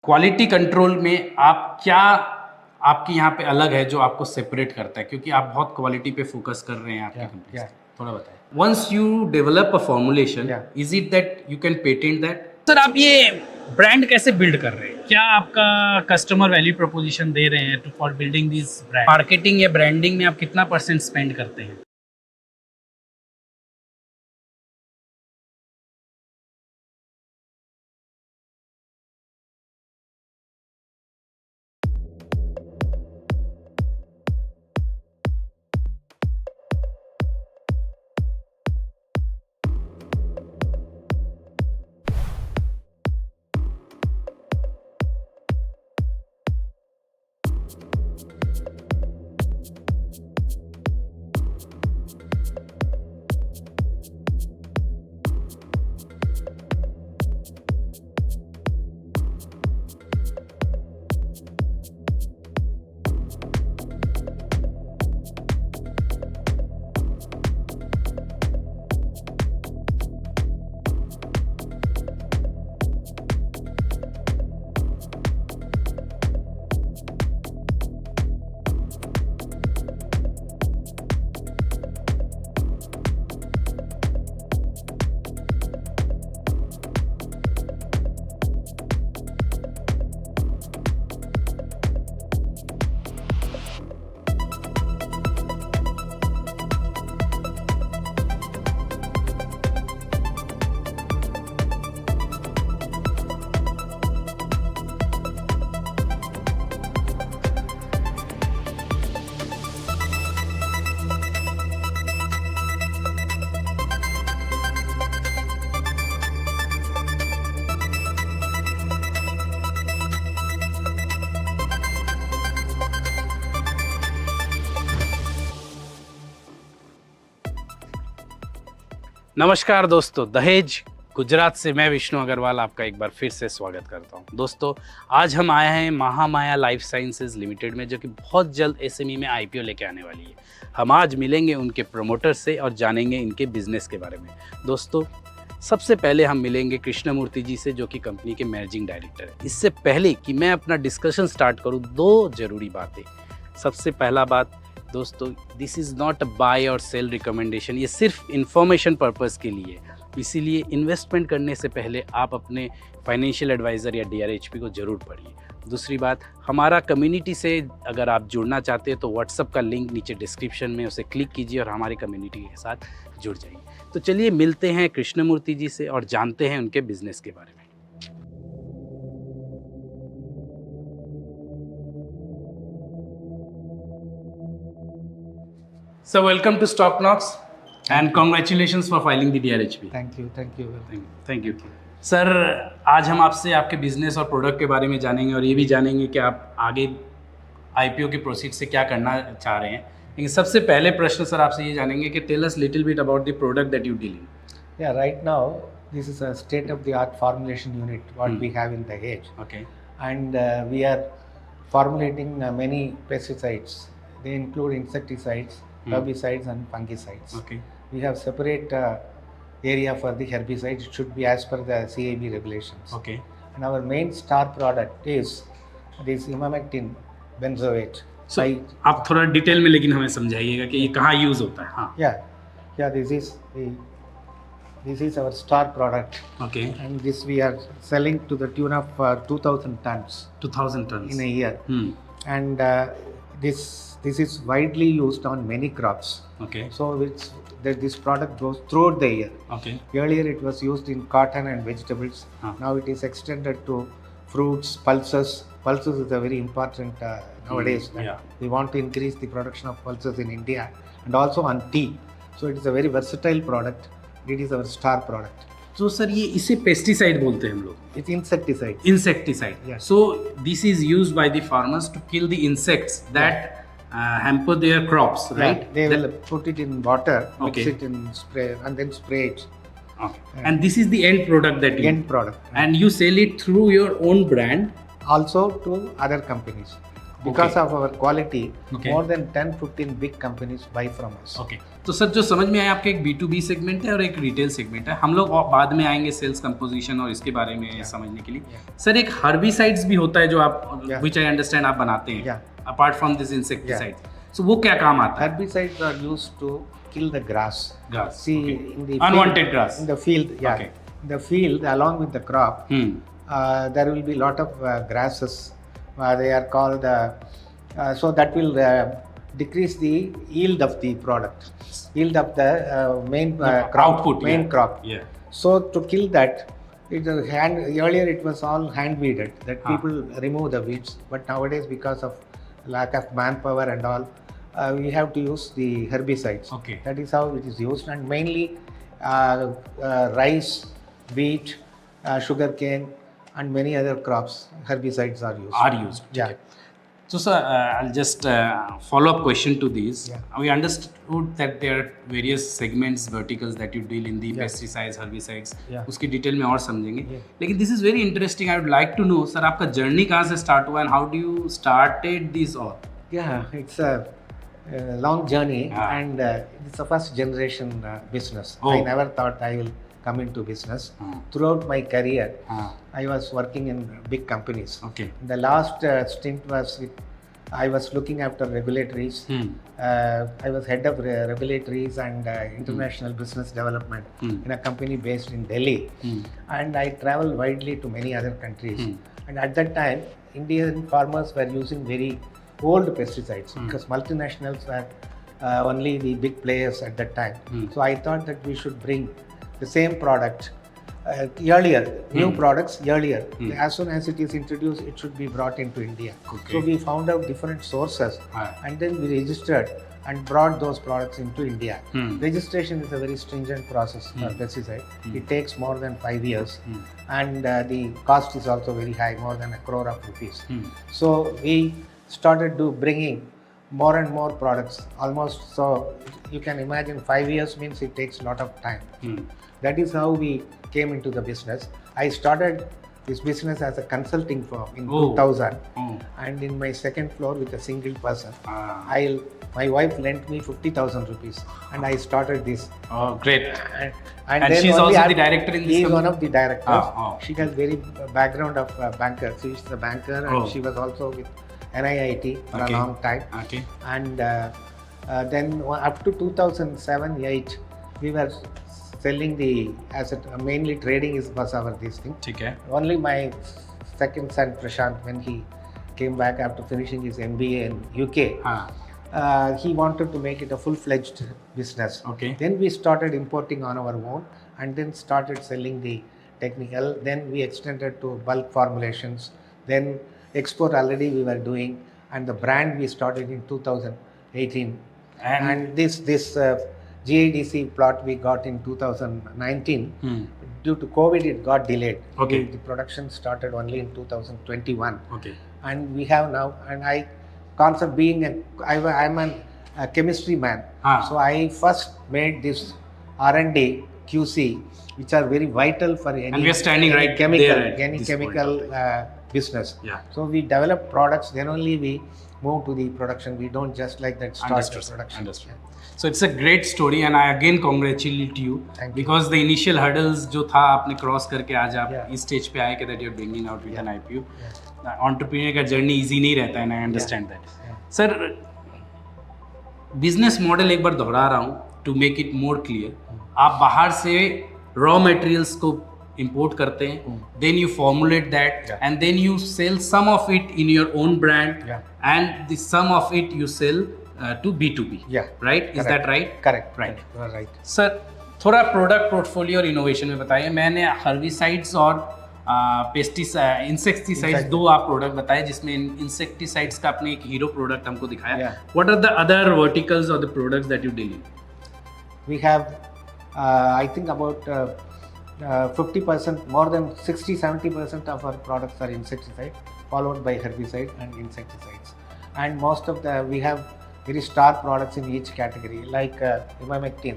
Quality control में आप क्या आपकी यहाँ पे अलग है जो आपको सेपरेट करता है, क्योंकि आप बहुत क्वालिटी पे फोकस कर रहे हैं आपकी कंपनी से, थोड़ा बताएं। Once you develop a formulation, is it that you can patent that? Sir, आप ये ब्रांड कैसे बिल्ड कर रहे हैं? क्या आपका कस्टमर वैल्यू प्रोपोजिशन दे रहे हैं for building this brand? Marketing या ब्रांडिंग में आप कितना % स्पेंड करते हैं? नमस्कार दोस्तों, दहेज गुजरात से मैं विष्णु अग्रवाल आपका एक बार फिर से स्वागत करता हूं। दोस्तों, आज हम आए हैं महामाया लाइफ साइंसेज लिमिटेड में, जो कि बहुत जल्द एसएमई में आईपीओ लेके आने वाली है। हम आज मिलेंगे उनके प्रमोटर से और जानेंगे इनके बिजनेस के बारे में। दोस्तों, सबसे पहले हम मिलेंगे कृष्णमूर्ति जी से, जो कि कंपनी के मैनेजिंग डायरेक्टर है। इससे पहले कि मैं अपना डिस्कशन स्टार्ट करूँ, दो जरूरी बातें। सबसे पहला बात दोस्तों, this is not a buy और सेल रिकमेंडेशन, ये सिर्फ इंफॉर्मेशन पर्पस के लिए, इसीलिए इन्वेस्टमेंट करने से पहले आप अपने फाइनेंशियल एडवाइज़र या डीआरएचपी को ज़रूर पढ़िए। दूसरी बात, हमारा कम्युनिटी से अगर आप जुड़ना चाहते हैं तो व्हाट्सअप का लिंक नीचे डिस्क्रिप्शन में, उसे क्लिक कीजिए और हमारी कम्युनिटी के साथ जुड़ जाइए। तो चलिए मिलते हैं कृष्णमूर्ति जी से और जानते हैं उनके बिजनेस के बारे में। So welcome to Stocknox and congratulations for filing the DRHP. Thank you. Thank you. Sir, आज हम आपसे आपके बिजनेस और प्रोडक्ट के बारे में जानेंगे और ये भी जानेंगे कि आप आगे आईपीओ के प्रोसीड से क्या करना चाह रहे हैं। लेकिन सबसे पहले प्रश्न सर आपसे ये जानेंगे कि tell us little bit about the product that you deal in. Yeah, right now this is a state-of-the-art formulation unit what we have in Dahej. Okay. And we are formulating many pesticides. They include insecticides, herbicides and fungicides. Okay. We have separate area for the herbicides. It should be as per the CAB regulations. Okay. And our main star product is this imamectin benzoate. So आप थोड़ा detail में लेकिन हमें समझाइएगा कि ये कहाँ use होता है। हाँ। Yeah, this is our star product. Okay. And this we are selling to the tune of 2,000 tons. 2000 tons in a year. And this is widely used on many crops. Okay. So this product goes throughout the year. Okay. Earlier it was used in cotton and vegetables. Now it is extended to fruits, pulses. Pulses is a very important nowadays. Yeah. We want to increase the production of pulses in India and also on tea. So it is a very versatile product. It is our star product. तो sir ये इसे pesticide बोलते हैं हम लोग। It's insecticide. Insecticide. Yeah. So this is used by the farmers to kill the insects that hamper their crops, right? Yeah, they will put it in water, Okay. mix it in spray, and then spray it. Okay. And this is the end product that you End product. and you sell it through your own brand. Also to other companies. because of our quality, Okay. more than 10-15 big companies buy from us. Okay तो sir जो समझ में आया आपके एक B2B segment है और एक रिटेल सेगमेंट है, हम लोग और बाद में आएंगे सेल्स कंपोजिशन और इसके बारे में समझने के लिए। Yeah. सर एक हर्बिसाइड्स भी होता है जो आप Yeah. विच आई अंडरस्टैंड आप बनाते हैं Yeah. Apart from this insecticide, so वो क्या काम आता है? Herbicides are used to kill the grass. Grass. See, Okay. in the Unwanted field, grass. in the field, yeah, Okay. in the field along with the crop, there will be lot of grasses. They are called, so that will decrease the yield of the product, yield of the main crop, Output, main yeah. crop. Yeah. So to kill that, earlier it was all hand weeded, that people remove the weeds, but nowadays because of lack of manpower and all, we have to use the herbicides. Okay. That is how it is used, and mainly rice, wheat, sugarcane, and many other crops, herbicides are used. Are used. Yeah. So sir, I'll just follow up question to these. Yeah. We understood that there are various segments, verticals that you deal in the Yeah. pesticides, herbicides. Yeah. उसकी detail में और समझेंगे। Yeah. लेकिन this is very interesting. I would like to know, sir, आपका journey कहाँ से start हुआ and how do you started this all? Yeah, it's a long journey, Ah. and it's a first generation business. Oh. I never thought I will come into business. Ah. Throughout my career, हाँ. I was working in big companies. Okay. The last stint was with, I was looking after regulatories. I was head of regulatories and international business development in a company based in Delhi. And I traveled widely to many other countries. And at that time, Indian farmers were using very old pesticides because multinationals were only the big players at that time. So I thought that we should bring the same product earlier, new products earlier. As soon as it is introduced, it should be brought into India. Okay. So we found out different sources, Ah. and then we registered and brought those products into India. Registration is a very stringent process for pesticide. It takes more than 5 years, and the cost is also very high, more than 1 crore of rupees. So we started bringing more and more products, almost, so you can imagine 5 years means it takes a lot of time. That is how we came into the business. I started this business as a consulting firm in 2000, and in my second floor with a single person. My wife lent me 50,000 rupees, and I started this. Oh, great. And And then she's only also the director in this She is company? one of the directors. Oh. She has very background of banker. She is a banker, and Oh. she was also with NIIT for Okay. a long time. Okay. And then up to 2007-8, we were selling the asset. Mainly trading was our this thing. ठीक है. Only my second son Prashant, when he came back after finishing his MBA in UK, he wanted to make it a full-fledged business. Okay. Then we started importing on our own, and then started selling the technical. Then we extended to bulk formulations. Then export already we were doing, and the brand we started in 2018. And this GIDC plot we got in 2019. Due to COVID, it got delayed. Okay. The production started only in 2021. Okay. And we have now, and concept being I'm a chemistry man. So I first made this R&D QC, which are very vital for any, And we are standing any right chemical, there at any this chemical point business. Yeah. So we develop products, then only we move to the production. We don't just like that start the Understood. production. Understood. So it's a great story, and I again congratulate you Thank you. because the initial hurdles जो था आपने cross करके आज आप Yeah. इस stage पे आए कि that you're bringing out with an IPO. Yeah. Entrepreneur का जर्नी इजी नहीं रहता है, and I understand that. Yeah. Sir business model एक बार दोहरा रहा हूँ to make it more clear. आप बाहर से रॉ मटेरियल्स को import करते हैं, then you formulate that, Yeah. and then you sell some of it in your own brand, Yeah. and the some of it you sell to B2B. Yeah. Right? Is that right? Correct. Right. You are right. Sir थोड़ा product portfolio और innovation में बताइए. मैंने herbicides और pesticide insecticides दो आप product बताए, जिसमें इंसेक्टिसाइड्स का आपने एक हीरो प्रोडक्ट हमको दिखाया. Yeah. What are the other verticals और the products that you deal in? We have, I think about 50%, more than 60-70% of our products are insecticide, followed by herbicide and insecticides. And most of we have very star products in each category, like Imamectin.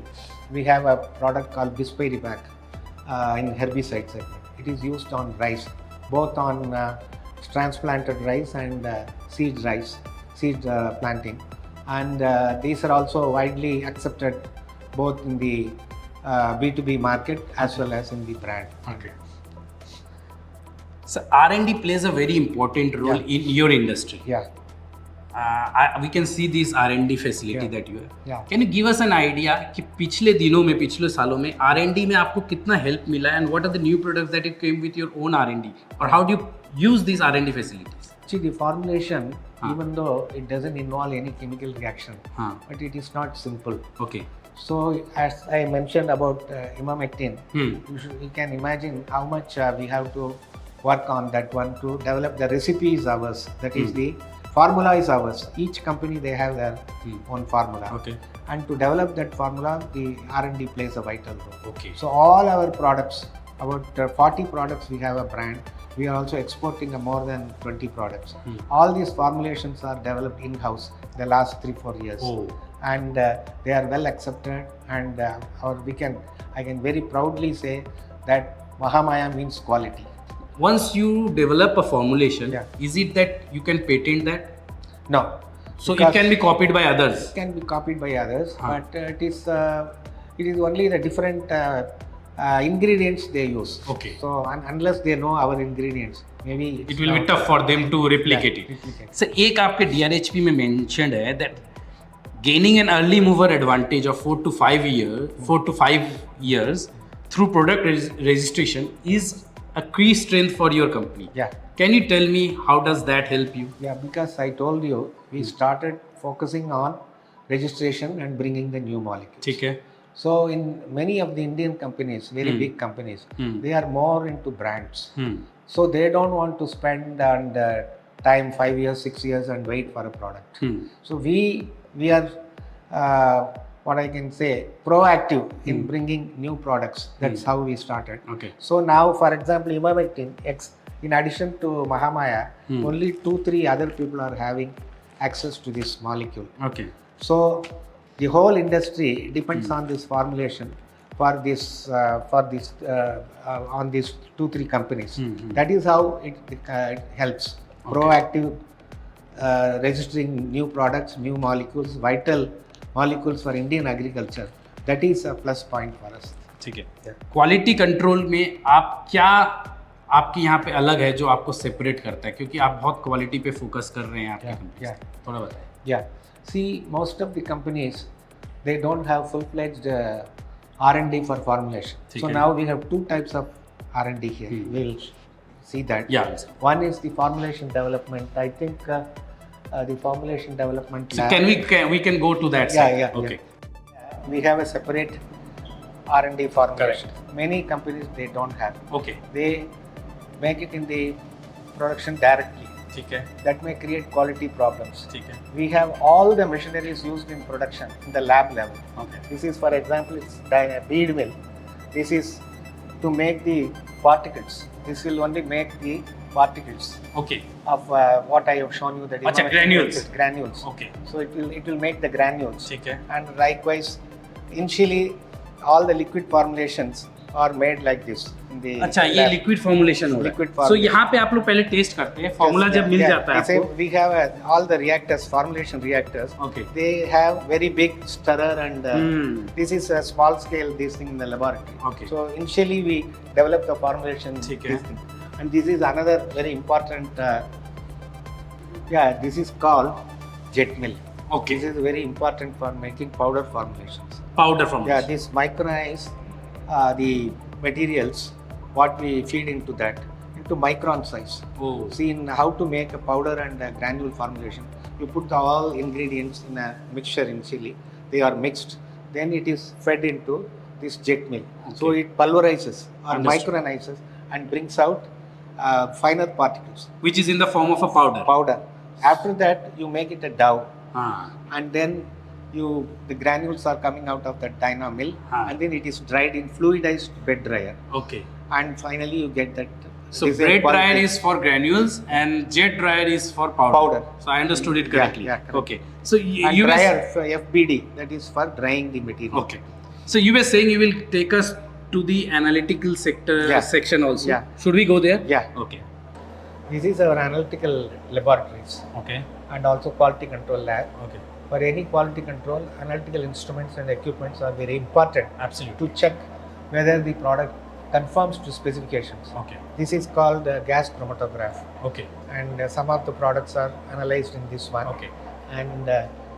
We have a product called Bispiripac in herbicide segment. It is used on rice, both on transplanted rice and seed rice, seed planting, and these are also widely accepted both in the B2B market as well as in the brand. Okay. So R&D plays a very important role in your industry. Yeah. We can see this R&D facility that you have. Yeah. Can you give us an idea कि पिछले दिनों में, पिछले सालों में R&D में आपको कितना help मिला and what are the new products that it came with your own R&D or how do you use these R&D facilities? See, the formulation, even though it doesn't involve any chemical reaction, but it is not simple. Okay. So, as I mentioned about imamectin, you can imagine how much we have to work on that one to develop the recipe is ours. That is the formula is ours. Each company they have their own formula. Okay. And to develop that formula, the R&D plays a vital role. Okay. So all our products, about 40 products we have a brand. We are also exporting more than 20 products. All these formulations are developed in-house the last 3-4 years. Oh. And they are well accepted, and I can very proudly say that Mahamaya means quality. Once you develop a formulation, is it that you can patent that? No. So it can be copied by others? It can be copied by others, but it is only the different ingredients they use. Okay. So unless they know our ingredients, maybe it will be tough for them to replicate it. So एक आपके DRHP में mentioned है that gaining an early mover advantage of 4 to 5 years through product registration is a key strength for your company. Yeah. Can you tell me how does that help you? Yeah, because I told you we started focusing on registration and bringing the new molecules. ठीक है. So in many of the Indian companies, very big companies, they are more into brands. So they don't want to spend and time 5 years, 6 years and wait for a product. So we are what I can say proactive in bringing new products. That's how we started. Okay. So now, for example, imamectin X, in addition to Mahamaya, only 2-3 other people are having access to this molecule. Okay. So the whole industry depends on this formulation for this on these 2-3 companies. That is how it helps. Proactive registering new products, new molecules, vital molecules for Indian agriculture. That is a plus point for us. ठीक है. Quality control में आप क्या आपकी यहाँ पे अलग है जो आपको सेपरेट करता है, क्योंकि आप बहुत क्वालिटी पे फोकस कर रहे हैं आपकी कंपनी से. थोड़ा बताएं. Yeah. See, most of the companies, they don't have full-fledged R&D for formulation. So now we have 2 types of R&D here. We'll see that. Yeah. One is the formulation development. I think the formulation development So lab. we can go to that side. Yeah. Okay. We have a separate R&D formulation. Many companies they don't have. Okay. They make it in the production directly. ठीक है. That may create quality problems. ठीक है. We have all the machineries used in production in the lab level. Okay. This is, for example, it's bead mill. This is to make the particles. This will only make the particles Okay. of what I have shown you. That अच्छा, granules. Granules. Okay. So it will make the granules. ठीक है. And likewise, initially, all the liquid formulations are made like this. In the अच्छा, ये lab. Liquid formulation हो रहा है. Liquid So formulation. यहाँ पे आप लोग पहले टेस्ट करते हैं. फॉर्मूला जब मिल जाता है आपको. We have all the reactors, formulation reactors. Okay. They have very big stirrer and this is a small scale this thing in the laboratory. Okay. So initially we develop the formulation ठीक this है. thing. And this is another very important this is called jet mill. Okay. This is very important for making powder formulations. Powder formulation. Yeah, this micronize the materials what we feed into that into micron size. Oh. See, in how to make a powder and a granule formulation, you put all ingredients in a mixture initially. They are mixed. Then it is fed into this jet mill. Okay. So it pulverizes or Understood. micronizes and brings out finer particles. Which is in the form of a powder. Powder. After that, you make it a dough, हाँ. and then the granules are coming out of that dyno mill, Ah. and then it is dried in fluidized bed dryer, Okay. and finally you get that. So this bread quality. dryer is for granules and jet dryer is for powder. Powder. So I understood it correctly. Yeah, correct. Okay. So And you were dryer for FBD, that is for drying the material. okay. So you were saying you will take us to the analytical sector Yeah. section also. Yeah. Should we go there? Yeah. Okay. This is our analytical laboratories Okay. and also quality control lab. Okay. For any quality control, analytical instruments and equipments are very important Absolutely. to check whether the product conforms to specifications. Okay. This is called gas chromatograph, Okay. and some of the products are analyzed in this one. Okay. And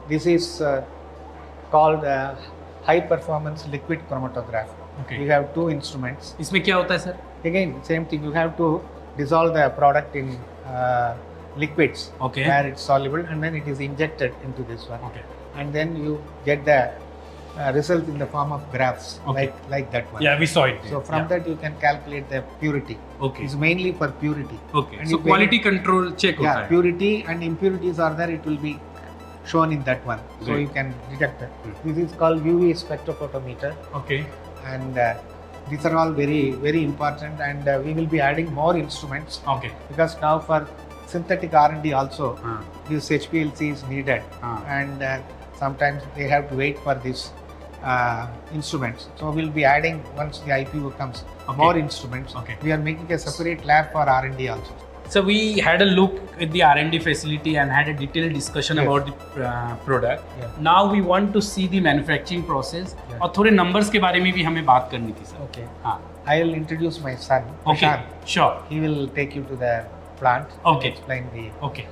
this is called high performance liquid chromatograph. Okay. We have two instruments. इसमें क्या होता है sir? Again, same thing. You have to dissolve the product in liquids Okay. where it's soluble, and then it is injected into this one. Okay. And then you get the result in the form of graphs, Okay. like that one. Yeah, we saw it. So from that you can calculate the purity. Okay. It's mainly for purity. Okay. And So if quality control check होता Yeah, है. purity and impurities are there. It will be shown in that one, so Great. you can detect it. Hmm. This is called UV spectrophotometer, Okay. and these are all very very important. And we will be adding more instruments Okay. because now for synthetic R&D also हाँ. this HPLC is needed, हाँ. and sometimes they have to wait for this instruments. So we'll be adding, once the IPO comes, Okay. more instruments. Okay. We are making a separate lab for R&D also. So we had a look at the R&D facility and had a detailed discussion Yes. about the product. Yeah. Now we want to see the manufacturing process. Yeah. और थोड़े numbers के बारे में भी हमें बात करनी थी सर. Okay. हाँ. I'll introduce my son, Okay. Prashant. Sure. He will take you to the plant. Okay. Explain the Okay.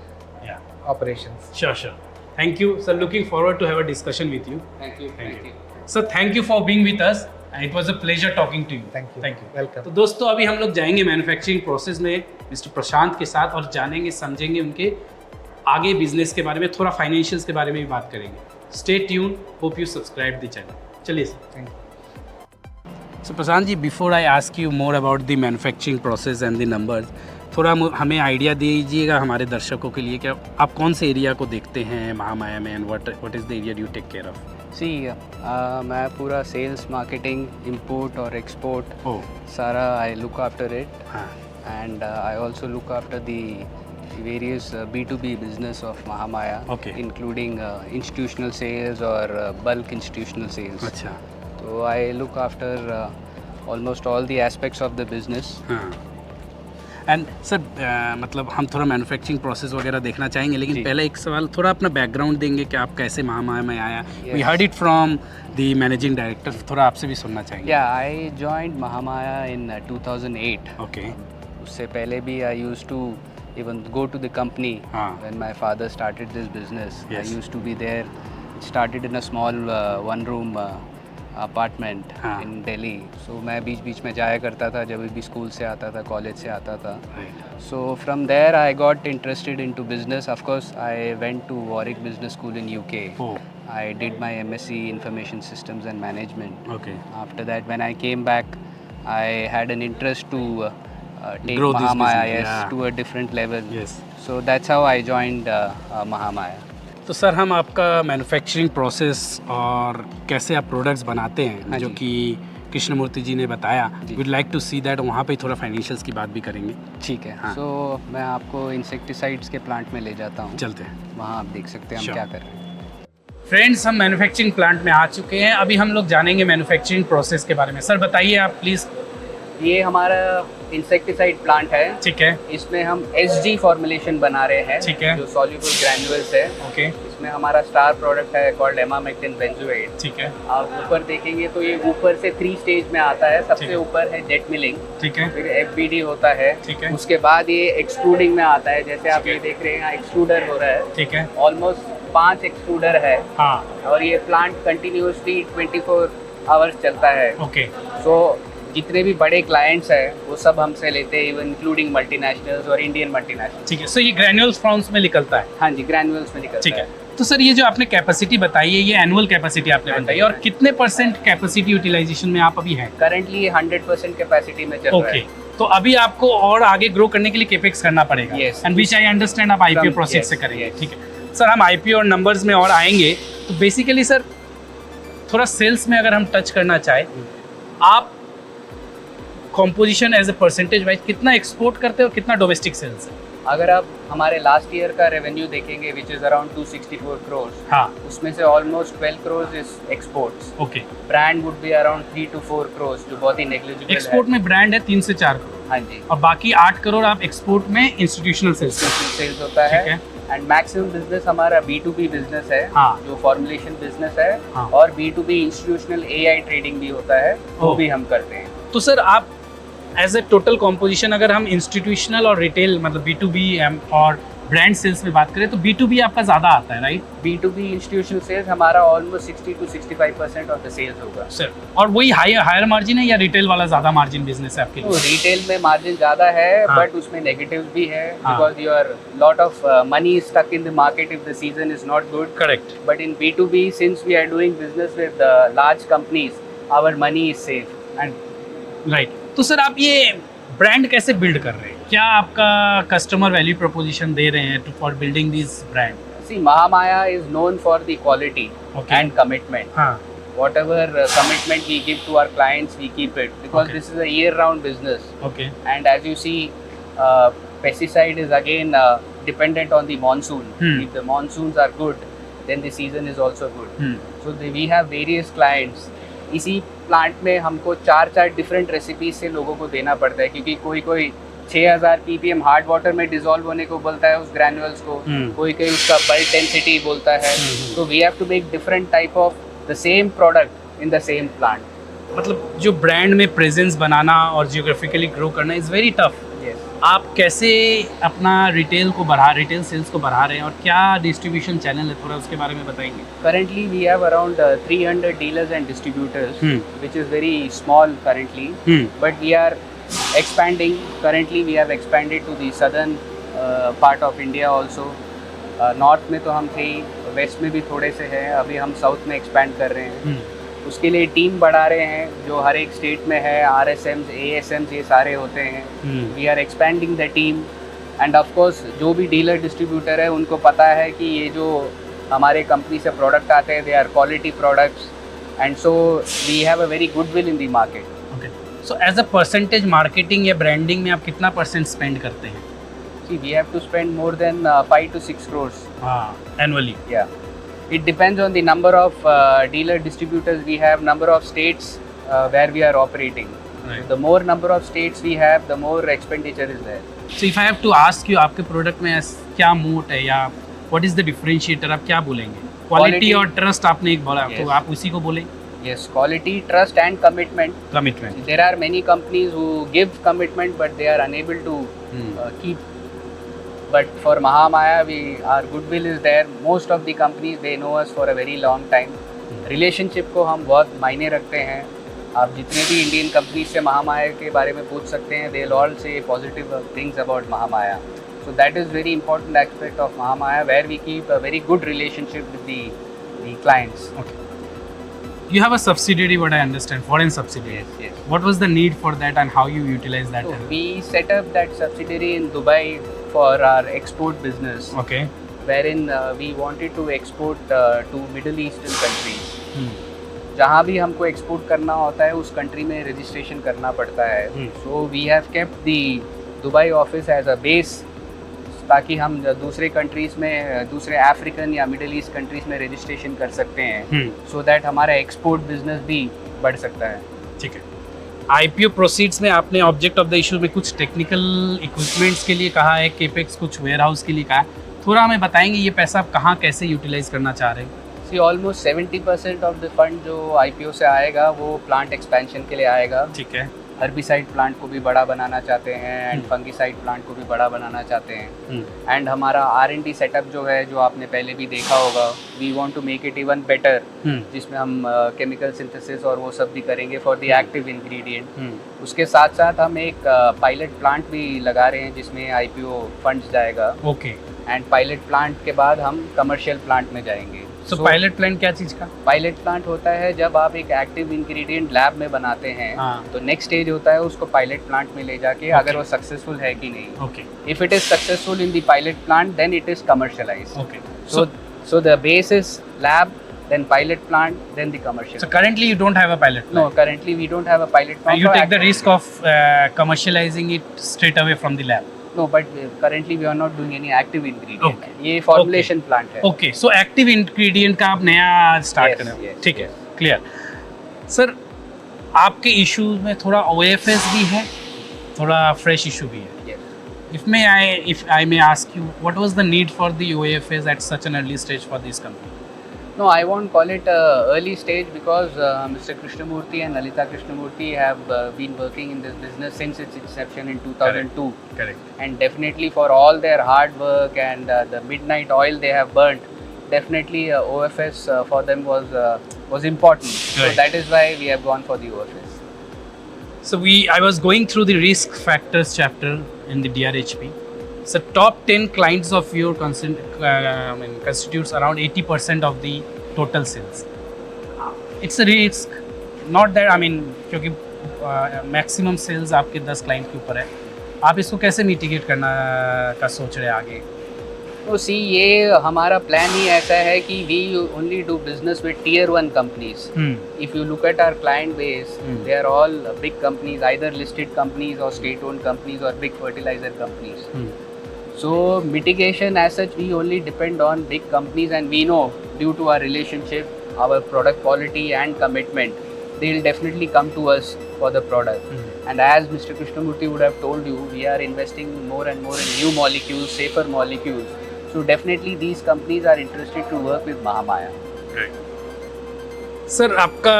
Yeah. operations. Sure. Sure. Thank you. So looking forward to have a discussion with you. Thank you. Thank you. So thank you for being with us. It was a pleasure talking to you. Thank you. Thank you. Welcome. तो दोस्तों अभी हम लोग जाएंगे manufacturing process में mister प्रशांत के साथ और जानेंगे समझेंगे उनके आगे बिजनेस के बारे में, थोड़ा फाइनेंशियल्स के बारे में भी बात करेंगे. Stay tune. Hope you subscribe the channel. चलिए sir. Thank you. So Prashant ji, before I ask you more about the manufacturing process and the numbers, थोड़ा हमें आइडिया दीजिएगा हमारे दर्शकों के लिए कि आप कौन से एरिया को देखते हैं महामाया में, and what is the area you take care of? See मैं पूरा सेल्स, मार्केटिंग, इंपोर्ट और एक्सपोर्ट ओह. सारा आई लुक आफ्टर इट, हाँ. And I also look after the various B2B business of Mahamaya, Okay. including institutional sales or bulk institutional sales. अच्छा. So I look after almost all the aspects of the business. हाँ. And sir मतलब हम थोड़ा manufacturing process वगैरह देखना चाहेंगे, लेकिन जी. पहले एक सवाल, थोड़ा अपना बैकग्राउंड देंगे कि आप कैसे महामाया में आया. We Yes. Heard it from the managing director, थोड़ा आपसे भी सुनना चाहेंगे. Yeah, I joined Mahamaya in 2008. Okay. उससे पहले भी I used to even go to the company हाँ. when my father started this business. Yes. I used to be there. It started in a small one-room apartment हाँ. in Delhi. So मैं बीच में जाया करता था जब भी स्कूल से आता था, कॉलेज से आता था. So from there I got interested into business. Of course, I went to Warwick Business School in UK. Oh. I did my MSc Information Systems and Management. Okay. After that, when I came back, I had an interest to take Grow this Mahamaya business, yeah. to a different level. Yes. So that's how I joined Mahamaya. तो sir हम आपका manufacturing process और कैसे आप products बनाते हैं हाँ जो जी. कि कृष्णमूर्ति जी ने बताया, जी. We'd like to see that. वहाँ पे थोड़ा फाइनेंशियल्स की बात भी करेंगे. ठीक है. हाँ. So मैं आपको इंसेक्टिसाइड्स के प्लांट में ले जाता हूँ. चलते हैं. वहाँ आप देख सकते हैं हम Sure. क्या कर रहे हैं. फ्रेंड्स, हम मैन्युफैक्चरिंग प्लांट में आ चुके हैं. अभी हम लोग जानेंगे मैन्युफैक्चरिंग प्रोसेस के बारे में. सर बताइए आप प्लीज़. ये हमारा इंसेक्टिसाइड प्लांट है. ठीक है. इसमें हम SG फॉर्मुलेशन बना रहे हैं. ठीक है. जो सॉल्युबल ग्रैन्युल्स है. ओके. इसमें हमारा स्टार प्रोडक्ट है कॉल्ड एमामेक्टिन बेंजोएट. ठीक है. आप ऊपर देखेंगे तो ये ऊपर से 3 स्टेज में आता है. ठीक है. सबसे ऊपर है जेट मिलिंग, ठीक है. फिर FBD होता है. ठीक है. उसके बाद ये एक्सट्रूडिंग में आता है. जैसे आप ठीक है. ये देख रहे हैं यहाँ एक्सट्रूडर हो रहा है. ठीक है. ऑलमोस्ट 5 एक्सट्रूडर है. हाँ. और ये प्लांट कंटिन्यूसली 24 आवर्स चलता है. ओके. सो जितने भी बड़े क्लाइंट्स हैं वो सब हमसे लेते हैं, इवन इंक्लूडिंग मल्टीनेशनल्स और इंडियन मल्टीनेशनल्स. ठीक है. सो ये ग्रैन्युल्स फॉर्म्स में निकलता है. हाँ जी, ग्रैन्युल्स में निकलता ठीक है. है. तो सर ये जो आपने कैपेसिटी बताई है, ये एनुअल कैपेसिटी आपने हाँ जी. बताई, और कितने % कैपेसिटी यूटिलाइजेशन में आप अभी हैं? करंटली 100% कैपेसिटी में चल रहा ओके. है. तो अभी आपको और आगे ग्रो करने के लिए केपेक्स करना पड़ेगा. Yes. And which I understand आप आईपीओ From- प्रोसेस yes, से करेंगे. yes. ठीक है. सर हम आईपीओ और नंबर्स में और आएंगे. तो बेसिकली सर थोड़ा सेल्स में अगर हम टच करना चाहें, आप composition as a percentage wise कितना एक्सपोर्ट करते हो और कितना डोमेस्टिक सेल्स है? अगर आप हमारे लास्ट ईयर का रेवेन्यू देखेंगे विच इज़ अराउंड 264 करोड़, हाँ. उसमें से almost 12 crore is exports. Okay. Brand would be around 3 to 4 crore, जो बहुत ही नेग्लिजिबल है. एक्सपोर्ट में ब्रांड है 3 से 4 करोड़. हाँ जी, और बाकी 8 करोड़ आप एक्सपोर्ट में इंस्टीट्यूशनल सेल्स करते सेल्स होता ठीक है। है। एंड मैक्सिमम बिजनेस हमारा B2B बिजनेस है, हाँ। जो फॉर्मुलेशन बिजनेस है, हाँ। और B2B इंस्टीट्यूशनल AI ट्रेडिंग भी होता है, वो ओह। भी हम करते हैं। तो सर आप एज ए टोटल कॉम्पोजिशन अगर हम इंस्टीट्यूशनल और रिटेल मतलब B2B और ब्रांड सेल्स में बात करें तो B2B आपका ज़्यादा आता है, राइट B2B इंस्टीट्यूशनल सेल्स हमारा almost 60 to 65% of the sales होगा। सर? और वही हायर मार्जिन है या रिटेल वाला ज़्यादा मार्जिन बिजनेस है आपके तो लिए? रिटेल में मार्जिन ज़्यादा है, हाँ। बट उसमें नेगेटिव्स भी है, हाँ। Because your lot of money stuck in the market if the season is not good. Correct, But in B2B, since we are doing business with large companies, our money is safe. And right. तो sir आप ये brand कैसे build कर रहे हैं? क्या आपका customer value proposition दे रहे हैं for building this brand? see, Mahamaya is known for the quality Okay. and commitment. हाँ, Whatever commitment we give to our clients, we keep it, because Okay. this is a year-round business. Okay, And as you see, pesticide is again dependent on the monsoon. If the monsoons are good, then the season is also good. So we have various clients. इसी plant में हमको 4 different recipes से लोगों को देना पड़ता है, क्योंकि कोई 6000 ppm हार्ड वाटर में डिसॉल्व होने को बोलता है उस ग्रैन्युअल्स को, कोई उसका बल्क डेंसिटी बोलता है। तो we have to make different type of the same product in the same plant. मतलब जो ब्रांड में प्रेजेंस बनाना और जियोग्राफिकली ग्रो करना इज़ वेरी टफ। आप कैसे अपना रिटेल सेल्स को बढ़ा रहे हैं और क्या डिस्ट्रीब्यूशन चैनल है, थोड़ा उसके बारे में बताएंगे? Currently, we have around 300 dealers and distributors, which is very small currently. But we are expanding. Currently, we have expanded to the southern part of India also. North में तो हम थे, west में भी थोड़े से हैं, अभी हम south में expand कर रहे हैं। उसके लिए टीम बढ़ा रहे हैं, जो हर एक स्टेट में है, RSMs, ASMs ये सारे होते हैं। We are expanding the team, and of course जो भी डीलर डिस्ट्रीब्यूटर है उनको पता है कि ये जो हमारे कंपनी से प्रोडक्ट आते हैं, they are quality products, and so we have a very good will in the market. Okay, so as a percentage marketing या ब्रांडिंग में आप कितना % स्पेंड करते हैं? See, we have to spend more than 5 to 6 crores। हाँ, annually? या it depends on the number of dealer distributors we have, number of states where we are operating. Right. The more number of states we have, the more expenditure is there. So if I have to ask you, आपके product में क्या मोट है या what is the differentiator, आप क्या बोलेंगे? Quality Quality और ट्रस्ट आपने एक बोला, तो Yes. आप उसी को बोलें? Yes, quality, trust and commitment. Commitment. There are many companies who give commitment but they are unable to keep. But for Mahamaya, our goodwill is there. Most of the companies, they know us for a very long time. Relationship को हम बहुत मायने रखते हैं। आप जितने भी Indian companies से महामाया के बारे में पूछ सकते हैं, they'll all say positive things about Mahamaya. So that is very important aspect of Mahamaya, where we keep a very good relationship with the clients. Okay. You have a subsidiary, what I understand, foreign subsidiary. Yes. What was the need for that and how you utilize that? So we set up that subsidiary in Dubai for our export business, Okay. wherein we wanted to export to Middle Eastern countries. जहाँ भी हमको export करना होता है उस country में registration करना पड़ता है। So we have kept the Dubai office as a base, ताकि हम दूसरे कंट्रीज़ में, दूसरे अफ्रीकन या मिडिल ईस्ट कंट्रीज़ में रजिस्ट्रेशन कर सकते हैं, सो दैट हमारा एक्सपोर्ट बिजनेस भी बढ़ सकता है। ठीक है। IPO प्रोसीड्स में आपने ऑब्जेक्ट ऑफ द इशू में कुछ टेक्निकल इक्विपमेंट्स के लिए कहा है, केपेक्स कुछ वेयरहाउस के लिए कहा है, थोड़ा हमें बताएंगे ये पैसा आप कहाँ कैसे यूटिलाइज करना चाह रहे हैं? सी, ऑलमोस्ट 70% ऑफ द फंड जो IPO से आएगा वो प्लांट एक्सपेंशन के लिए आएगा। ठीक है। हर्बिसाइड प्लांट को भी बड़ा बनाना चाहते हैं, एंड फंगिसाइड प्लांट को भी बड़ा बनाना चाहते हैं। एंड हमारा R&D सेटअप जो है, जो आपने पहले भी देखा होगा, we want to make it even better, जिसमें हम केमिकल सिंथेसिस और वो सब भी करेंगे फॉर द एक्टिव इंग्रेडिएंट। उसके साथ साथ हम एक पायलट प्लांट भी लगा रहे हैं जिसमें IPO फंड्स जाएगा। ओके। एंड पायलट प्लांट के बाद हम कमर्शियल प्लांट में जाएंगे। सो पायलट प्लांट क्या चीज़ का? पायलट प्लांट होता है जब आप एक एक्टिव इंग्रेडिएंट लैब में बनाते हैं, तो नेक्स्ट स्टेज होता है उसको पायलट प्लांट में ले जाके अगर वो सक्सेसफुल है कि नहीं। Okay. If it is successful in the pilot plant, then it is commercialised. Okay. So the base is lab, then pilot plant, then the commercial. So currently you don't have a pilot plant? No, currently we don't have a pilot plant. You take the risk of commercializing it straight away from the lab? No, but currently we are not doing any active ingredient. Okay. ये formulation plant है। Okay, so active ingredient का आप नया start कर रहे हो? ठीक है, क्लियर। सर, आपके इशू में थोड़ा OFS भी है थोड़ा फ्रेश इशू भी है. Yes. If I may ask you, what was the need for the OFS at such an early stage for this company? No, I won't call it early stage because Mr. Krishnamurthy and Lalita Krishnamurthy have been working in this business since its inception in 2002. Correct. And definitely for all their hard work and the midnight oil they have burnt, definitely OFS for them was important. So Right. that is why we have gone for the OFS. So I was going through the risk factors chapter in the DRHP. So top 10 clients of your constitutes around 80% of the total sales. It's a risk, not that क्योंकि maximum sales आपके 10 client के ऊपर है. आप इसको कैसे mitigate करना का सोच रहे हैं आगे? तो सी ये हमारा प्लान ही ऐसा है कि we only do business with tier 1 companies. If you look at our client base, they are all big companies, either listed companies or state-owned companies or big fertilizer companies. So mitigation as such, we only depend on big companies, and we know due to our relationship, our product quality and commitment, they will definitely come to us for the product. And as Mr. Krishnamurthy would have told you, we are investing more and more in new molecules, safer molecules. So definitely these companies are interested to work with Mahamaya. Sir आपका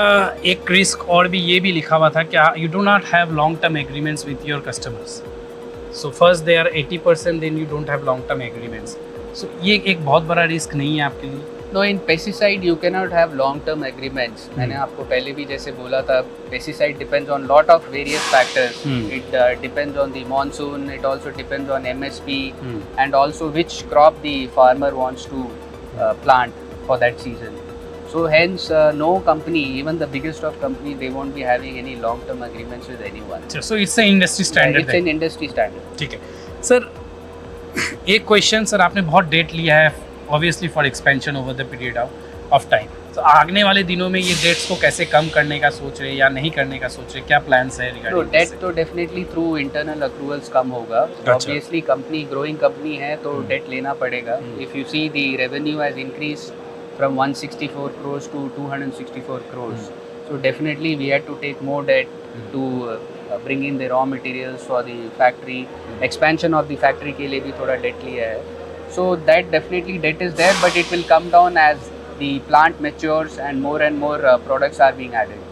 एक risk और भी ये भी लिखा हुआ था कि you do not have long term agreements with your customers. So first they are 80%, then you don't have long term agreements. So ये एक बहुत बड़ा रिस्क नहीं है आपके लिए? No, in pesticide you cannot have long term agreements. मैंने आपको पहले भी जैसे बोला था, pesticide depends on lot of various factors. It depends on the monsoon, it also depends on MSP, and also which crop the farmer wants to plant for that season. So hence no company, even the biggest of companies, they won't be having any long term agreements with anyone. So it's an industry standard. It's an industry standard. ठीक है sir. एक question sir, आपने बहुत date लिया है obviously for expansion over the period of time. तो आगने वाले दिनों में ये डेट्स को कैसे कम करने का सोच रहे हैं या नहीं करने का सोच रहे हैं, क्या प्लान्स है तो रिगार्डिंग? डेट तो डेफिनेटली थ्रू इंटरनल अक्रूवल्स कम होगा. ऑब्वियसली कंपनी ग्रोइंग कंपनी है तो डेट लेना पड़ेगा. If you see the revenue has increase from 164 crores to 264 crores. So definitely we had to take more debt to bring in the raw materials for the factory. Expansion of the factory के लिए भी थोड़ा debt लिया है. So that definitely debt is there, but it will come down as the plant matures and more products are being added.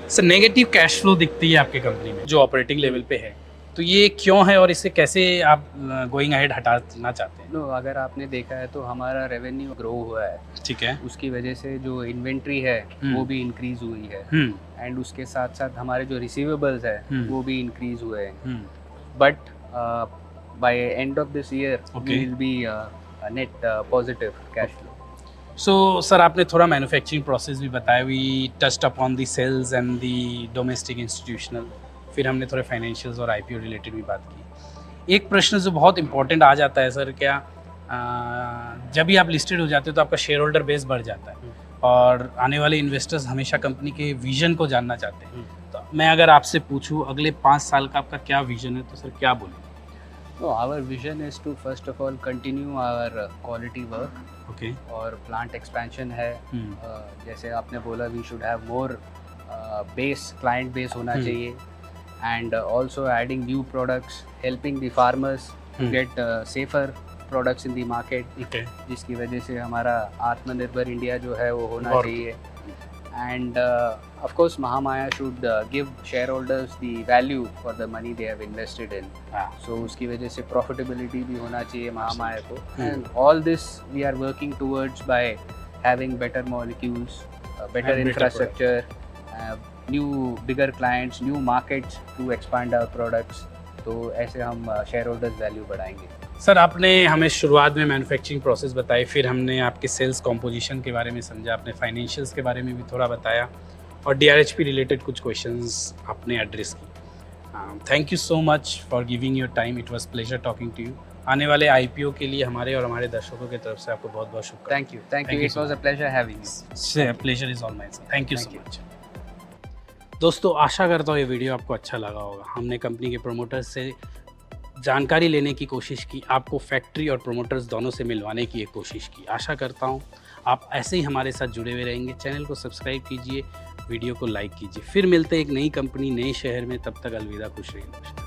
Sir negative cash flow दिखती है आपके company में जो ऑपरेटिंग लेवल पे है, तो ये क्यों है और इसे कैसे आप गोइंग अहेड हटाना चाहते हैं? नो, अगर आपने देखा है तो हमारा रेवेन्यू ग्रो हुआ है. ठीक है. उसकी वजह से जो इन्वेंट्री है वो भी इंक्रीज हुई है. एंड उसके साथ साथ हमारे जो रिसीवेबल्स है वो भी इंक्रीज हुए हैं. But by end of this year we will be net positive cash flow. So sir आपने थोड़ा मैन्युफैक्चरिंग प्रोसेस भी बताया. We touched upon the sales and the domestic institutional, फिर हमने थोड़े फाइनेंशियल्स और आईपीओ रिलेटेड भी बात की. एक प्रश्न जो बहुत इंपॉर्टेंट आ जाता है सर, क्या जब भी आप लिस्टेड हो जाते हो तो आपका शेयर होल्डर बेस बढ़ जाता है और आने वाले इन्वेस्टर्स हमेशा कंपनी के विजन को जानना चाहते हैं. तो मैं अगर आपसे पूछूं अगले 5 साल का आपका क्या विजन है तो सर क्या बोलेंगे? तो our vision is to first of all continue our quality work. Okay. और प्लांट एक्सपेंशन है. जैसे आपने बोला we should have more base, client base होना चाहिए. And also adding new products, helping the farmers to get safer products in the market. Okay. जिसकी वजह से हमारा आत्मनिर्भर इंडिया जो है वो होना चाहिए. And of course Mahamaya should give shareholders the value for the money they have invested in. So उसकी वजह से profitability भी होना चाहिए Mahamaya को. And all this we are working towards by having better molecules, better infrastructure, new bigger clients, new markets to expand our products. तो ऐसे हम शेयर होल्डर्स वैल्यू बढ़ाएंगे. सर आपने हमें शुरुआत में मैन्युफैक्चरिंग प्रोसेस बताई, फिर हमने आपके सेल्स कॉम्पोजिशन के बारे में समझा, आपने फाइनेंशियल्स के बारे में भी थोड़ा बताया और डीआरएचपी रिलेटेड कुछ क्वेश्चंस आपने एड्रेस की. Thank you so much for giving your time. It was pleasure talking to you. आने वाले आईपीओ के लिए हमारे और हमारे दर्शकों की तरफ से आपको बहुत बहुत शुभकामनाएं. Thank you. It was a pleasure having you. Pleasure is all mine sir. Thank you so much. दोस्तों आशा करता हूँ ये वीडियो आपको अच्छा लगा होगा. हमने कंपनी के प्रोमोटर्स से जानकारी लेने की कोशिश की, आपको फैक्ट्री और प्रोमोटर्स दोनों से मिलवाने की एक कोशिश की. आशा करता हूँ आप ऐसे ही हमारे साथ जुड़े हुए रहेंगे. चैनल को सब्सक्राइब कीजिए, वीडियो को लाइक कीजिए. फिर मिलते हैं एक नई कंपनी नए शहर में. तब तक अलविदा, खुश रहिए.